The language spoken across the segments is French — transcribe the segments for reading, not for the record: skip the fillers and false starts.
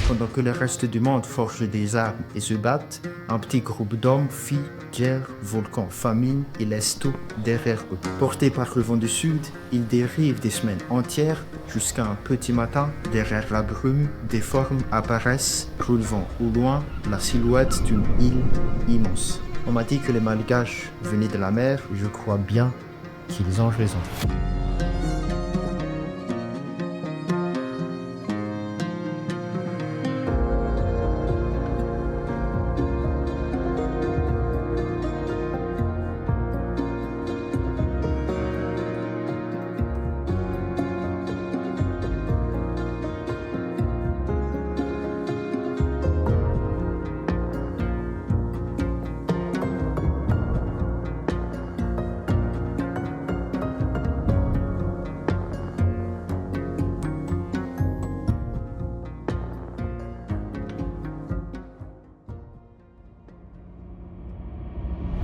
Pendant que le reste du monde forge des armes et se battent, un petit groupe d'hommes fuit guerre, volcan, famine et laisse tout derrière eux. Portés par le vent du sud, ils dérivent des semaines entières jusqu'à un petit matin, derrière la brume, des formes apparaissent, relevant au loin la silhouette d'une île immense. On m'a dit que les Malgaches venaient de la mer, je crois bien qu'ils ont raison.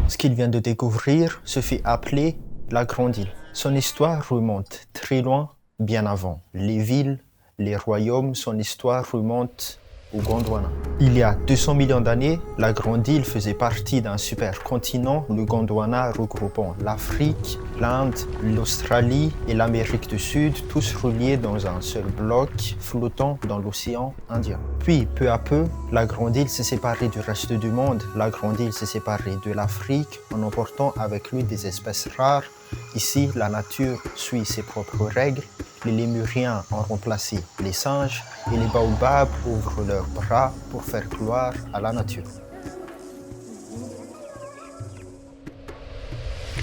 Ce qu'il vient de découvrir se fait appeler la Grande Île. Son histoire remonte très loin, bien avant les villes, les royaumes. Son histoire remonte au Gondwana. Il y a 200 millions d'années, la Grande Île faisait partie d'un supercontinent, le Gondwana, regroupant l'Afrique, l'Inde, l'Australie et l'Amérique du Sud, tous reliés dans un seul bloc flottant dans l'océan Indien. Puis, peu à peu, la Grande Île s'est séparée du reste du monde. La Grande Île s'est séparée de l'Afrique en emportant avec lui des espèces rares. Ici, la nature suit ses propres règles. Les lémuriens ont remplacé les singes et les baobabs ouvrent leurs bras pour faire gloire à la nature.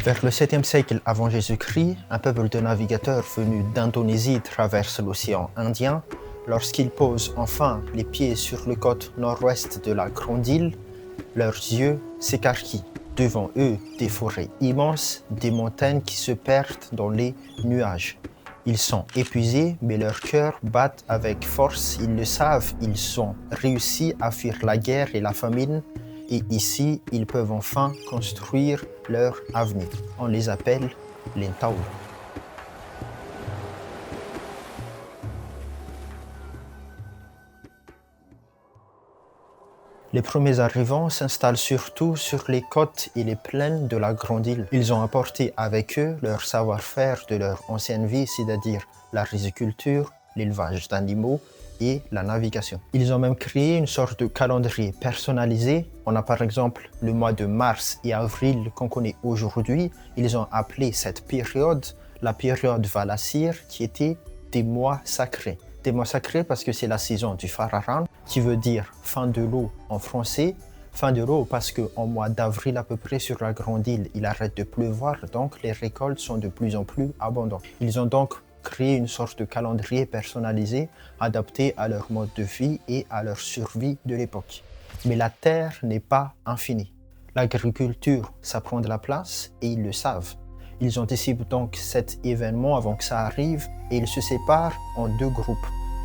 Vers le 7e siècle avant Jésus-Christ, un peuple de navigateurs venus d'Indonésie traverse l'océan Indien. Lorsqu'ils posent enfin les pieds sur le côte nord-ouest de la Grande Île, leurs yeux s'écarquillent. Devant eux, des forêts immenses, des montagnes qui se perdent dans les nuages. Ils sont épuisés, mais leurs cœurs battent avec force. Ils le savent, ils ont réussi à fuir la guerre et la famine. Et ici, ils peuvent enfin construire leur avenir. On les appelle les Taola. Les premiers arrivants s'installent surtout sur les côtes et les plaines de la Grande Île. Ils ont apporté avec eux leur savoir-faire de leur ancienne vie, c'est-à-dire la riziculture, l'élevage d'animaux et la navigation. Ils ont même créé une sorte de calendrier personnalisé. On a par exemple le mois de mars et avril qu'on connaît aujourd'hui. Ils ont appelé cette période la période Valassir, qui était des mois sacrés. Des mois sacrés parce que c'est la saison du Fararan, qui veut dire fin de l'eau en français. Fin de l'eau parce qu'en mois d'avril à peu près sur la Grande Île, il arrête de pleuvoir, donc les récoltes sont de plus en plus abondantes. Ils ont donc créé une sorte de calendrier personnalisé, adapté à leur mode de vie et à leur survie de l'époque. Mais la terre n'est pas infinie. L'agriculture, ça prend de la place et ils le savent. Ils anticipent donc cet événement avant que ça arrive et ils se séparent en deux groupes.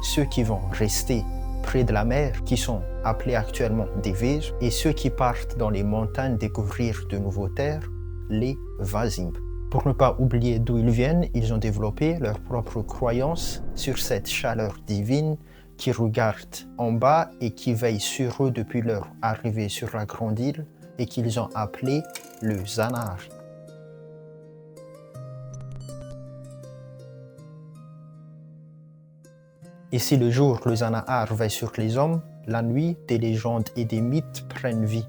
Ceux qui vont rester près de la mer, qui sont appelés actuellement des Vèges, et ceux qui partent dans les montagnes découvrir de nouveaux terres, les Wazimb. Pour ne pas oublier d'où ils viennent, ils ont développé leur propre croyance sur cette chaleur divine qui regarde en bas et qui veille sur eux depuis leur arrivée sur la Grande Île et qu'ils ont appelé le Zanar. Et si le jour, le Zanahar veille sur les hommes, la nuit, des légendes et des mythes prennent vie.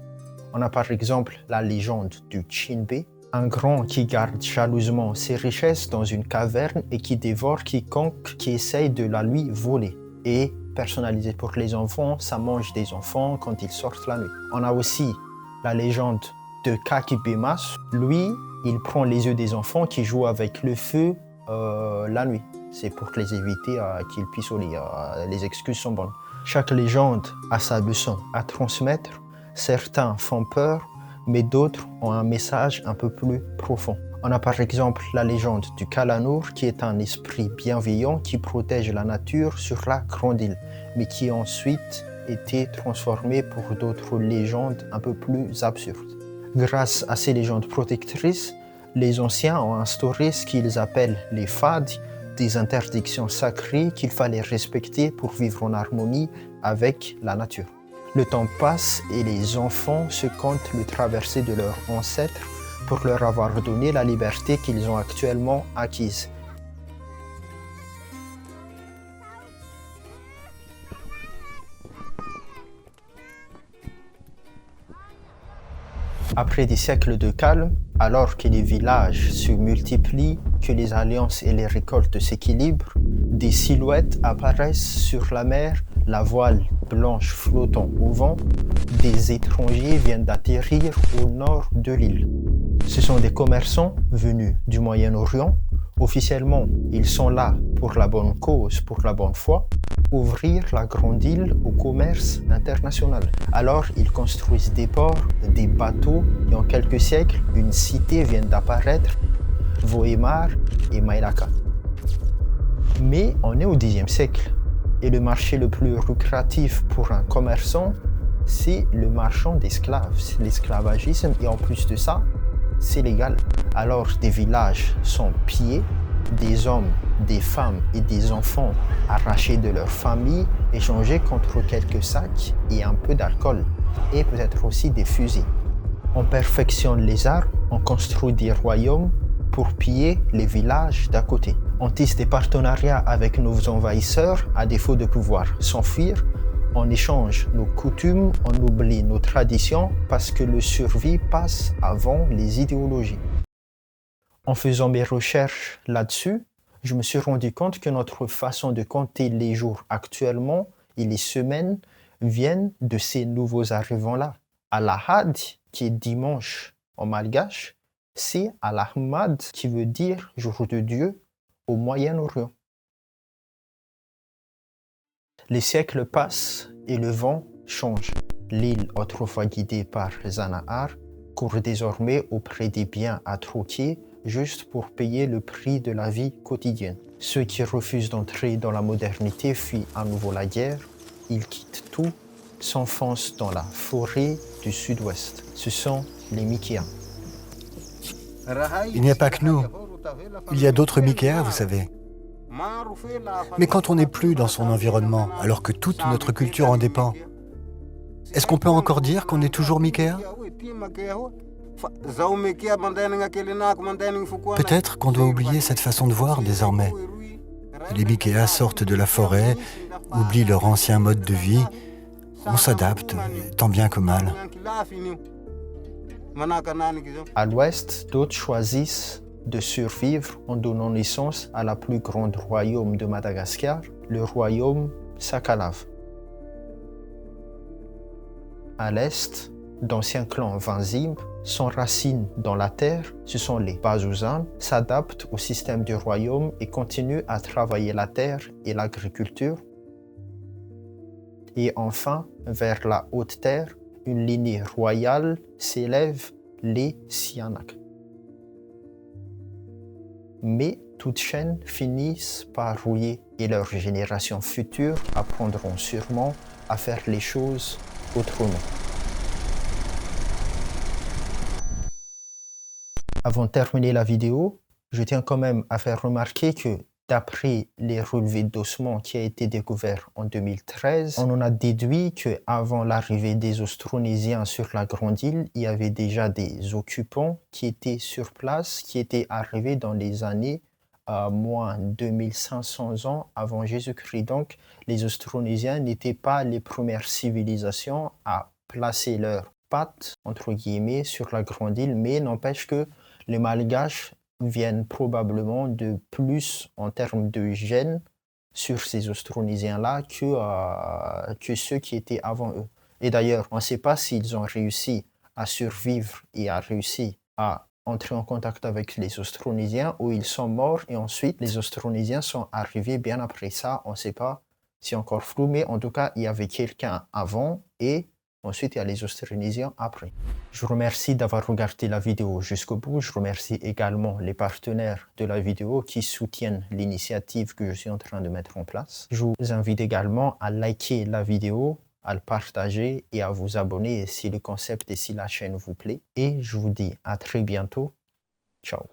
On a par exemple la légende du Chinbe, un grand qui garde jalousement ses richesses dans une caverne et qui dévore quiconque qui essaye de la lui voler. Et personnalisé pour les enfants, ça mange des enfants quand ils sortent la nuit. On a aussi la légende de Kakibemas. Lui, il prend les yeux des enfants qui jouent avec le feu la nuit. C'est pour les éviter qu'ils puissent au lit. Les excuses sont bonnes. Chaque légende a sa leçon à transmettre. Certains font peur, mais d'autres ont un message un peu plus profond. On a par exemple la légende du Kalanour, qui est un esprit bienveillant qui protège la nature sur la Grande Île, mais qui ensuite été transformé pour d'autres légendes un peu plus absurdes. Grâce à ces légendes protectrices, les anciens ont instauré ce qu'ils appellent les fads, des interdictions sacrées qu'il fallait respecter pour vivre en harmonie avec la nature. Le temps passe et les enfants se comptent le traversé de leurs ancêtres pour leur avoir donné la liberté qu'ils ont actuellement acquise. Après des siècles de calme, alors que les villages se multiplient, que les alliances et les récoltes s'équilibrent, des silhouettes apparaissent sur la mer, la voile blanche flottant au vent. Des étrangers viennent d'atterrir au nord de l'île. Ce sont des commerçants venus du Moyen-Orient. Officiellement, ils sont là pour la bonne cause, pour la bonne foi, ouvrir la grande île au commerce international. Alors, ils construisent des ports, des bateaux, et en quelques siècles, une cité vient d'apparaître, Vohemar et Mailaka. Mais on est au Xe siècle, et le marché le plus lucratif pour un commerçant, c'est le marchand d'esclaves, c'est l'esclavagisme, et en plus de ça, c'est légal. Alors des villages sont pillés, des hommes, des femmes et des enfants arrachés de leur famille, échangés contre quelques sacs et un peu d'alcool, et peut-être aussi des fusils. On perfectionne les arts, on construit des royaumes pour piller les villages d'à côté. On tisse des partenariats avec nos envahisseurs à défaut de pouvoir s'enfuir. On échange nos coutumes, on oublie nos traditions parce que le survie passe avant les idéologies. En faisant mes recherches là-dessus, je me suis rendu compte que notre façon de compter les jours actuellement et les semaines viennent de ces nouveaux arrivants-là. Al-Ahad, qui est dimanche en malgache, c'est Al-Ahmad qui veut dire jour de Dieu au Moyen-Orient. Les siècles passent et le vent change. L'île, autrefois guidée par Zanahar, court désormais auprès des biens à troquer juste pour payer le prix de la vie quotidienne. Ceux qui refusent d'entrer dans la modernité fuient à nouveau la guerre. Ils quittent tout, s'enfoncent dans la forêt du sud-ouest. Ce sont les Mikéens. Il n'y a pas que nous. Il y a d'autres Mikéens, vous savez. Mais quand on n'est plus dans son environnement, alors que toute notre culture en dépend, est-ce qu'on peut encore dire qu'on est toujours Mikéen? Peut-être qu'on doit oublier cette façon de voir désormais. Les Mikéens sortent de la forêt, oublient leur ancien mode de vie. On s'adapte, tant bien que mal. À l'ouest, d'autres choisissent de survivre en donnant naissance à la plus grande royaume de Madagascar, le royaume Sakalav. À l'est, d'anciens clans Vanzim s'enracinent dans la terre, ce sont les Bazouzanes, s'adaptent au système du royaume et continuent à travailler la terre et l'agriculture. Et enfin, vers la haute terre, une lignée royale s'élève, les Sianak. Mais toutes chaînes finissent par rouiller et leurs générations futures apprendront sûrement à faire les choses autrement. Avant de terminer la vidéo, je tiens quand même à faire remarquer que d'après les relevés d'ossements qui a été découvert en 2013, on en a déduit qu'avant l'arrivée des Austronésiens sur la Grande Île, il y avait déjà des occupants qui étaient sur place, qui étaient arrivés dans les années moins 2500 ans avant Jésus-Christ. Donc, les Austronésiens n'étaient pas les premières civilisations à placer leurs pattes, entre guillemets, sur la Grande Île, mais n'empêche que les Malgaches viennent probablement de plus en termes de gènes sur ces Austronésiens-là que ceux qui étaient avant eux. Et d'ailleurs, on ne sait pas s'ils ont réussi à survivre et à réussir à entrer en contact avec les Austronésiens ou ils sont morts et ensuite les Austronésiens sont arrivés bien après ça. On ne sait pas, c'est encore flou, mais en tout cas, il y avait quelqu'un avant et ensuite, il y a les Austronésiens après. Je vous remercie d'avoir regardé la vidéo jusqu'au bout. Je remercie également les partenaires de la vidéo qui soutiennent l'initiative que je suis en train de mettre en place. Je vous invite également à liker la vidéo, à le partager et à vous abonner si le concept et si la chaîne vous plaît. Et je vous dis à très bientôt. Ciao.